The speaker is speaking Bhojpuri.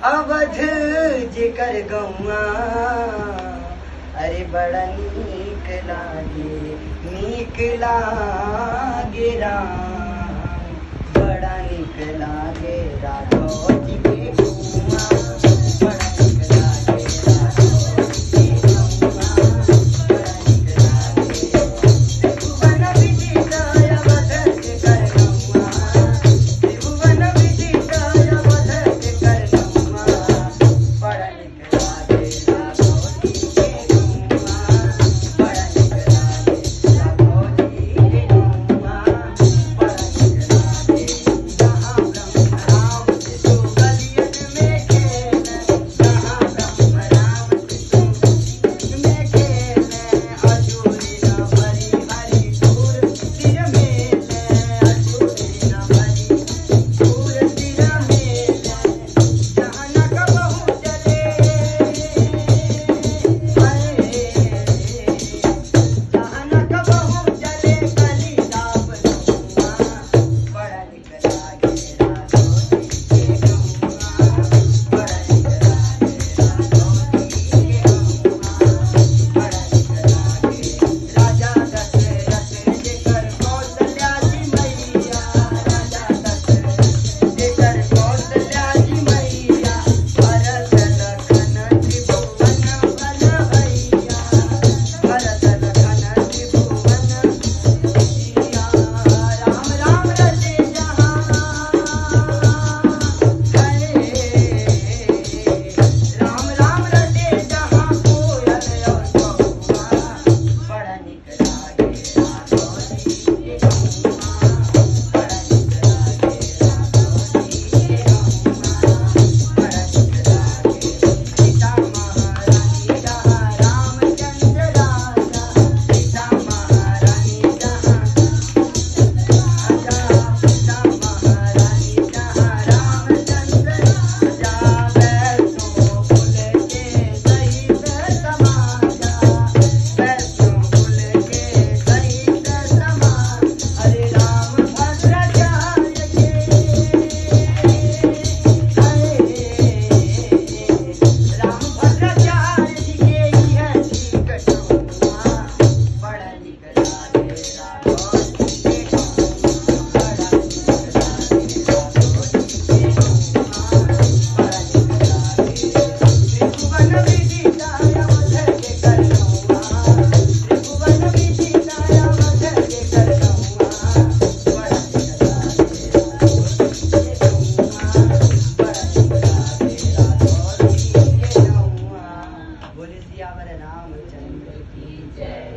अवध जेकर गौआ अरे बड़ा नीक लागे राम, बड़ा नीक लागे राघव जी के गौआ, बड़ा नीक लागे राघव जी के गौआ, बड़ा नीक लागे त्रिभुवन विदित अवध जेकर गौआ, त्रिभुवन विदित अवध जेकर गौआ, बड़ा नीक लागे राघव जी के गौआ, बड़ा नीक लागे राघव जी के गौआ, बड़ा नीक लागे जहाँ ब्रह्म राम सिसु गलियन में खेले, जहाँ ब्रह्म राम सिसु गलियन में खेले, अजूरी न भरी हरि सूर सिर मेले, अजूरी न भरी सूर सिर मेले, जहाँ न कबहु चले जहाँ न कबहु चले कलिताप नौआ, बड़ा नीक लागे राघव जी के गौआ, बड़ा नीक लागे राघव जी के गौआ, बड़ा नीक लागे राजा दशरथ जेकर कौशल्या जी मैया, राजा दशरथ जेकर कौशल्या जी मैया, भरत लखन त्रिभुवन बल भैया, भरत लखन त्रिभुवन भैया, राम राम रटे जहाँ राम राम रटे जहाँ कोयल और कौआ, बड़ा नीक लागे राघव जी के गौआ, बड़ा नीक लागे राघव जी के गौआ, बड़ा नीक लागे सीता महारानी जहाँ रामचंद्र राजा, सीता महारानी जहाँ सीता महारानी जहाँ रामचंद्र राजा, वैष्णो कुल के सहित समाजा, वैष्णो कुल के सहित समा, हरे राम भद्राचार्य के राम भद्राचार्य जी के यह ठीक ठौआ, बड़ा नीक लागे राघव जी के गौआ, बड़ा नीक लागे राघव जी के गौआ, बड़ा नीक लागे त्रिभुवन विदित अवध जेकर गौआ, त्रिभुवन विदित अवध जेकर गौआ, बड़ा नीक लागे राघव जी के गौआ, बड़ा नीक लागे राघव जी के गौआ। बोले सियावर रामचंद्र की जय।